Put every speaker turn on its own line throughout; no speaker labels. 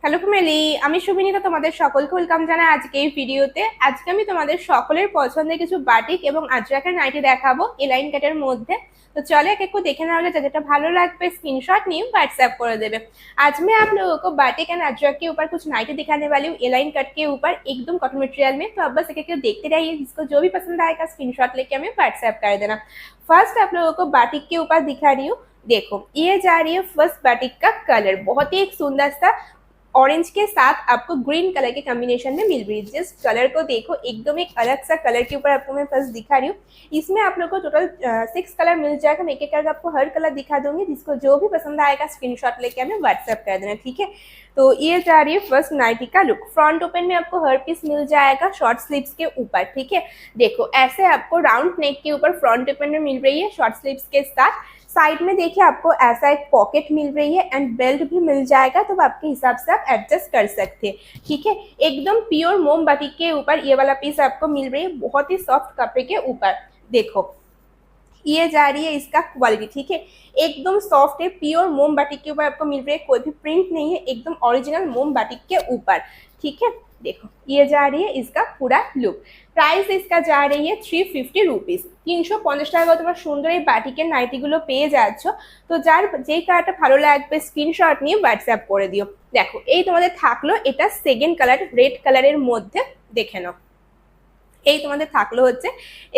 Hello family, আমি সুবিনীতা তোমাদের সকলকে ওয়েলকাম জানাই আজকে এই ভিডিওতে। আজকে আমি তোমাদের সকলের পছন্দের কিছু বাটিক এবং আজরাকের নাইটি দেখাবো এলাইন কাটের মধ্যে। तो चलो एक एक को देखे ना जेटा भालो लगे स्क्रीनशॉट नहीं व्हाट्सएप कर देवे। आज मैं आप लोगों को बाटिक एंड अजरक के ऊपर कुछ नाइटी दिखाने वाली हूँ एलाइन कट के ऊपर एकदम कॉटन मटेरियल में। तो अब बस एक एक देखते रहिए, जिसको जो भी पसंद आएगा स्क्रीनशॉट लेके हमें व्हाट्सएप कर देना। फर्स्ट आप लोगों को बाटिक के ऊपर दिखा रही हूँ, देखो ये जा रही है फर्स्ट बाटिक का कलर, बहुत ही एक सुंदर सा ऑरेंज के साथ आपको ग्रीन कलर के कॉम्बिनेशन में मिल रही है। जिस कलर को देखो एकदम एक अलग सा कलर के ऊपर आपको मैं फर्स्ट दिखा रही हूँ। इसमें आप लोग को टोटल 6 कलर मिल जाएगा। मैं एक एक करके आपको हर कलर दिखा दूंगी, जिसको जो भी पसंद आएगा स्क्रीनशॉट लेके हमें व्हाट्सएप कर देना, ठीक है। तो ये जा रही है फर्स्ट नाइटी का लुक। फ्रंट ओपन में आपको हर पीस मिल जाएगा शॉर्ट स्लीव्स के ऊपर, ठीक है। देखो ऐसे आपको राउंड नेक के ऊपर फ्रंट ओपन में मिल रही है शॉर्ट स्लीव्स के साथ। साइड में देखिए आपको ऐसा एक पॉकेट मिल रही है एंड बेल्ट भी मिल जाएगा, तो आपके हिसाब से आप एडजस्ट कर सकते हैं, ठीक है। एकदम प्योर मोमबत्ती के ऊपर ये वाला पीस आपको मिल रही है, बहुत ही सॉफ्ट कपड़े के ऊपर। देखो ये जा रही है इसका क्वालिटी, ठीक है, एकदम सॉफ्ट है, प्योर मोमबत्ती के ऊपर आपको मिल रही है, कोई भी प्रिंट नहीं है, एकदम ओरिजिनल मोमबत्ती के ऊपर, ठीक है। देखो ये जा रही है इसका पूरा लुक। প্রাইস इसका जा रही है 350 রুপিস। 350 টাকা তোমার সুন্দর এই বাটিকের নাইটিগুলো পেয়ে যাচ্ছ। তো যার যেই কালারটা ভালো লাগবে স্ক্রিনশট নিয়ে হোয়াটসঅ্যাপ করে দিও। দেখো এই তোমাদের থাকলো এটা সেকেন্ড কালার রেড কালারের মধ্যে, দেখে নাও এই তোমাদের থাকলো হচ্ছে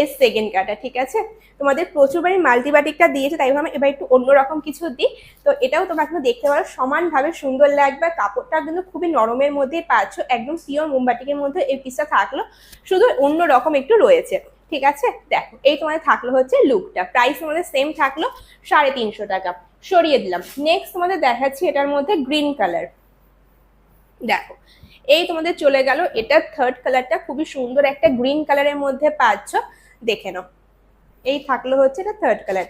এর সেকেন্ড কালারটা, ঠিক আছে। তোমাদের প্রচুরবারই মাল্টিবাটিকটা দিয়েছে, তাই ভাবে এবার একটু অন্যরকম কিছু দিই। তো এটাও তোমরা কিন্তু দেখতে পারো সমানভাবে সুন্দর লাগবে। কাপড়টা কিন্তু খুবই নরমের মধ্যেই পাচ্ছ, একদম পিওর মোমবাটিকের মধ্যে এই পিসটা থাকলো, শুধু অন্যরকম একটু রয়েছে, ঠিক আছে। দেখো এই তোমাদের থাকলো হচ্ছে লুকটা। প্রাইস তোমাদের সেম থাকলো 350 টাকা। সরিয়ে দিলাম। নেক্সট তোমাদের দেখাচ্ছি এটার মধ্যে গ্রিন কালার। দেখো এই তোমাদের চলে গেল, এটা থার্ড কালারটা খুবই সুন্দর একটা গ্রিন কালারের মধ্যে পাচ্ছ, দেখে নাও এই থাকলো হচ্ছে এটা थर्ड कलर।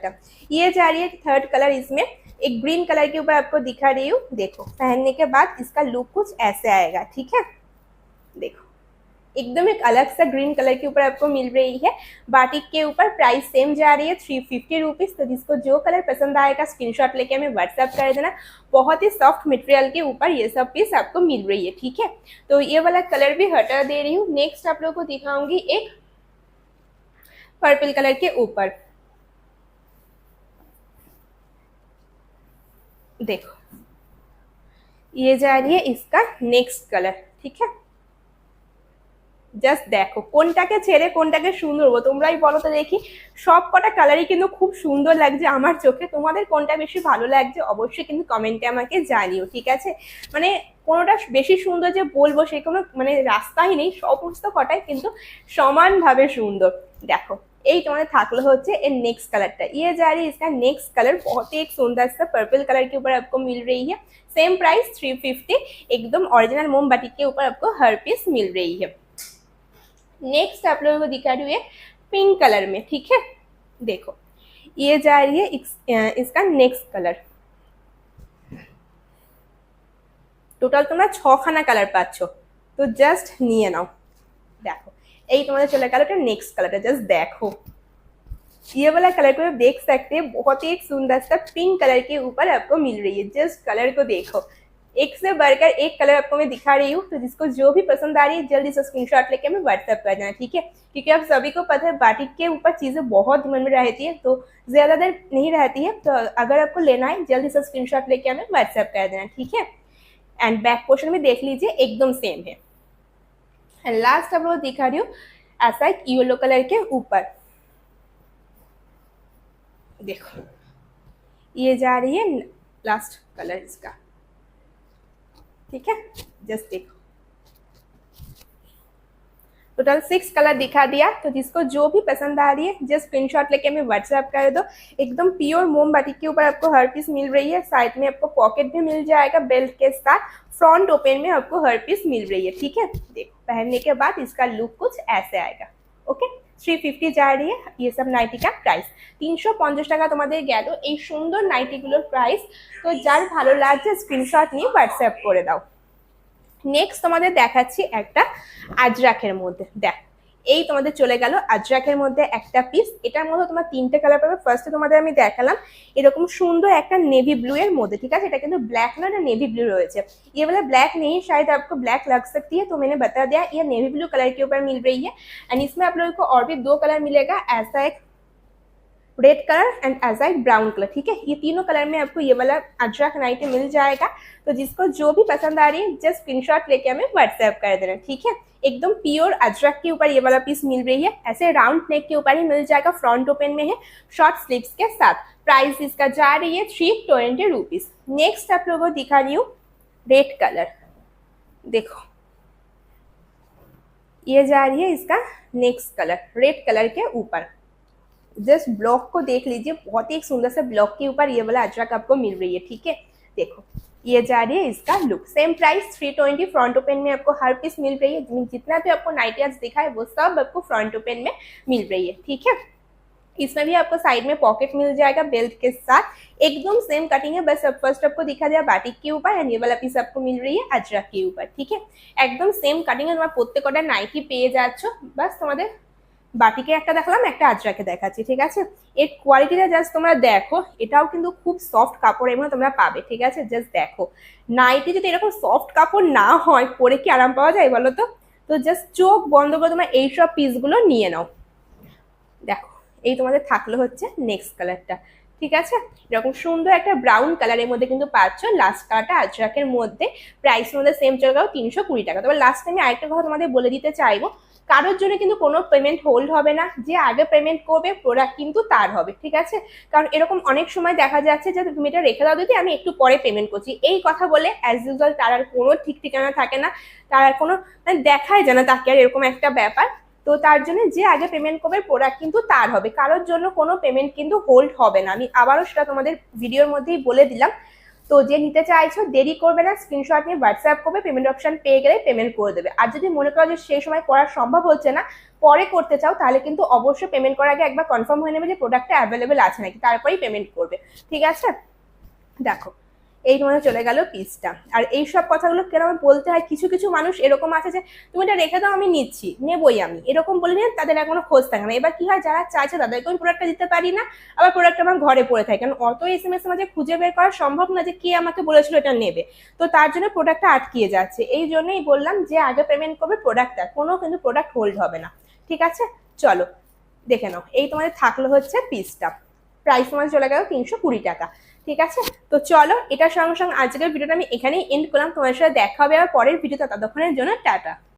ये जा रही है थर्ड कलर, इसमें एक ग्रीन कलर के ऊपर आपको दिखा रही हूँ। देखो पहनने के बाद इसका लुक कुछ ऐसे आएगा, ठीक है। देखो एकदम एक अलग सा ग्रीन कलर के ऊपर आपको मिल रही है बाटिक के ऊपर। प्राइस सेम जा रही है 350 रुपीज। तो जिसको जो कलर पसंद आएगा स्क्रीनशॉट लेके हमें व्हाट्सएप कर देना। बहुत ही सॉफ्ट मटेरियल के ऊपर ये सब पीस आपको मिल रही है, ठीक है। तो ये वाला कलर भी हटा दे रही हूँ। नेक्स्ट आप लोग को दिखाऊंगी एक पर्पल कलर के ऊपर। देखो ये जा रही है इसका नेक्स्ट कलर, ठीक है। জাস্ট দেখো কোনটাকে ছেড়ে কোনটাকে সুন্দর বলবো, তোমরাই বলো তো দেখি। সব কটা কালারই কিন্তু খুব সুন্দর লাগছে আমার চোখে। তোমাদের কোনটা বেশি ভালো লাগছে অবশ্যই কিন্তু কমেন্টে আমাকে জানিও, ঠিক আছে। মানে কোনোটা বেশি সুন্দর যে বলবো সে কোনো মানে রাস্তাই নেই, সমস্ত কটাই কিন্তু সমানভাবে সুন্দর। দেখো এই তোমাদের থাকলো হচ্ছে এর नेक्स्ट कलरটা। ये जा रही है इसका नेक्स्ट कलर, बहुत ही एक सुंदर सा पर्पल कलर के ऊपर आपको मिल रही है। सेम प्राइस 350, एकदम ओरिजिनल मोमबत्ती के ऊपर आपको हर पीस मिल रही है। नेक्स्ट आप लोगों को दिखा रही है पिंक कलर में, ठीक है। देखो ये जा रही है इसका नेक्स्ट कलर। টোটাল তোমরা 6খানা কালার পাচ্ছ, তো জাস্ট নিয়ে নাও। দেখো এই তোমাদের চলে গেল এটা नेक्स्ट कलरটা, জাস্ট देखो ये वाला कलर को देख सकते हैं, बहुत ही एक सुंदर सा पिंक कलर के ऊपर आपको मिल रही है। जस्ट कलर को देखो, एक से बढ़कर एक कलर आपको मैं दिखा रही हूँ। तो जिसको जो भी पसंद आ रही है जल्दी से स्क्रीनशॉट लेके हमें व्हाट्सएप कर देना, ठीक है। क्योंकि आप सभी को पता है बाटिक के ऊपर चीजें बहुत डिमांड में रहती है, तो ज्यादा देर नहीं रहती है। तो अगर आपको लेना है जल्दी से स्क्रीनशॉट लेके हमें व्हाट्सएप कर देना, ठीक है। एंड बैक पोर्शन में देख लीजिए एकदम सेम है। एंड लास्ट आप लोग दिखा रही हूँ ऐसा एक येलो कलर के ऊपर। देखो ये जा रही है लास्ट कलर इसका, ठीक है। जस्ट देखो टोटल 6 कलर दिखा दिया। तो जिसको जो भी पसंद आ रही है जस्ट स्क्रीनशॉट लेके हमें व्हाट्सएप कर दो। एकदम प्योर मोमबत्ती के ऊपर आपको हर पीस मिल रही है। साइड में आपको पॉकेट भी मिल जाएगा बेल्ट के साथ। फ्रंट ओपन में आपको हर पीस मिल रही है, ठीक है। देखो पहनने के बाद इसका लुक कुछ ऐसे आएगा, ओके। 350 जा रही है ये सब नाइटी का प्राइस। 350 টাকা তোমাদের গেল এই সুন্দর নাইটিগুলোর প্রাইস। তো যার ভালো লাগছে স্ক্রিনশট নিয়ে হোয়াটসঅ্যাপ করে দাও। নেক্সট তোমাদের দেখাচ্ছি একটা আজরাকের মধ্যে। দেখ এই তোমাদের চলে গেল আজরাকের মধ্যে একটা পিস। এটার মধ্যে তোমার তিনটে কালার পাবে। ফার্স্টে তোমাদের আমি দেখালাম এরকম সুন্দর একটা নেভি ব্লू এর মধ্যে, ঠিক আছে, এটা কিন্তু ब्लैक ना ना नेवी ब्लू রয়েছে। ये वाला ब्लैक नहीं है, शायद आपको ब्लैक लग सकती है, तो मैंने बता दिया ये नेवी ब्लू कलर के ऊपर मिल रही है। एंड इसमें आप लोगों को और भी 2 कलर मिलेगा, ऐसा एक रेड कलर एंड ऐसा एक ब्राउन कलर, ठीक है। ये तीनों कलर में आपको ये वाला अजरक नाइटी मिल जाएगा। तो जिसको जो भी पसंद आ रही है जस्ट स्क्रीनशॉट लेके हमें व्हाट्सएप कर देना, ठीक है। एकदम प्योर अजरक के ऊपर ये वाला पीस मिल रही है, ऐसे राउंड नेक के ऊपर ही मिल जाएगा, फ्रंट ओपन में है, शॉर्ट स्लीव्स के साथ। प्राइस इसका जा रही है 320 रुपीज। नेक्स्ट आप लोगों को दिखा रही हूँ रेड कलर, देखो ये जा रही है इसका नेक्स्ट कलर रेड कलर के ऊपर। जस्ट ब्लॉक को देख लीजिए, बहुत ही एक सुंदर से ब्लॉक के ऊपर ये वाला अजरक आपको मिल रही है, ठीक है। देखो ये जा रही है इसका look, same price 320। Front open में आपको हर पीस मिल रही है, जितना भी आपको नाइटी आज दिखा है वो सब आपको फ्रंट ओपन में मिल रही है, ठीक है। इसमें भी आपको साइड में पॉकेट मिल जाएगा बेल्ट के साथ, एकदम सेम कटिंग है, बस अब फर्स्ट आपको दिखा दिया बाटिक के ऊपर एंड ये वाला पीस आपको मिल रही है अजरक के ऊपर, ठीक है। एकदम सेम कटिंग है, তোমার প্রত্যেকটা নাইটি পেয়ে যাচ্ছ। বাস তোমাদের বাটিকে একটা দেখালাম, একটা আজরাকে দেখাচ্ছি, ঠিক আছে। এর কোয়ালিটিটা জাস্ট তোমরা দেখো, এটাও কিন্তু খুব সফট কাপড় এমন তোমরা পাবে, ঠিক আছে। জাস্ট দেখো নাইটি যদি এরকম সফট কাপড় না হয় পরে কি আরাম পাওয়া যায় বলো তো। তো জাস্ট চোখ বন্ধ করে তোমরা এইসব পিসগুলো নিয়ে নাও। দেখো এই তোমাদের থাকলো হচ্ছে নেক্সট কালারটা, ঠিক আছে। এরকম সুন্দর একটা ব্রাউন কালারের মধ্যে কিন্তু পাচ্ছ। লাস্ট কালারটা আজরাকের মধ্যে, প্রাইস মধ্যে সেম চলে গেল 320 টাকা। তবে লাস্ট আমি আরেকটা কথা তোমাদের বলে দিতে চাইবো, কারোর জন্য কিন্তু কোনো পেমেন্ট হোল্ড হবে না, যে আগে পেমেন্ট করবে প্রোডাক্ট কিন্তু তার হবে, ঠিক আছে। কারণ এরকম অনেক সময় দেখা যাচ্ছে যে তুমি এটা রেখে দাও দিদি আমি একটু পরে পেমেন্ট করছি, এই কথা বলে অ্যাজ ইউজুয়াল তার আর কোনো ঠিক ঠিকানা থাকে না, তার আর কোনো দেখাই যায় না তাকে আর, এরকম একটা ব্যাপার। তো তার জন্য যে আগে পেমেন্ট করবে প্রোডাক্ট কিন্তু তার হবে, কারোর জন্য কোনো পেমেন্ট কিন্তু হোল্ড হবে না। আমি আবারও সেটা তোমাদের ভিডিওর মধ্যেই বলে দিলাম। তো যে নিতে চাইছো দেরি করবে না, স্ক্রিনশট নিয়ে হোয়াটসঅ্যাপ করবে, পেমেন্ট অপশন পেয়ে গেলে পেমেন্ট করে দেবে। আর যদি মনে করো যে সেই সময় করা সম্ভব হচ্ছে না, পরে করতে চাও, তাহলে কিন্তু অবশ্যই পেমেন্ট করার আগে একবার কনফার্ম হয়ে নেবে যে প্রোডাক্টটা অ্যাভেলেবেল আছে নাকি, তারপরেই পেমেন্ট করবে, ঠিক আছে। দেখো এই তোমাদের চলে গেল পিসটা। আর এই সব কথাগুলো কেন আমার বলতে হয়, কিছু কিছু মানুষ এরকম আছে যে তুমি এটা রেখে দাও আমি নিচ্ছি, নেবই আমি, এরকম বলে নিয়ে তাদের আর কোনো খোঁজ থাকে না। এবার কি হয়, যারা চাইছে তাদেরকে আমি প্রোডাক্টটা দিতে পারি না, আবার প্রোডাক্ট আমার ঘরে পড়ে থাকে, কারণ অত SMS এর মাঝে খুঁজে বের করা সম্ভব না যে কে আমাকে বলেছিল এটা নেবে। তো তার জন্য প্রোডাক্টটা আটকিয়ে যাচ্ছে। এই জন্যই বললাম যে আগে পেমেন্ট করবে প্রোডাক্টটা, কোনো কিন্তু প্রোডাক্ট হোল্ড হবে না, ঠিক আছে। চলো দেখে নাও, এই তোমাদের থাকলো হচ্ছে পিসটা, প্রাইস তোমাদের চলে গেল 320 টাকা, ঠিক আছে। তো চলো এটার সঙ্গে সঙ্গে আজকের ভিডিওটা আমি এখানেই এন্ড করলাম। তোমার সাথে দেখা হবে আবার পরের ভিডিওতে, ততক্ষণের জন্য টাটা।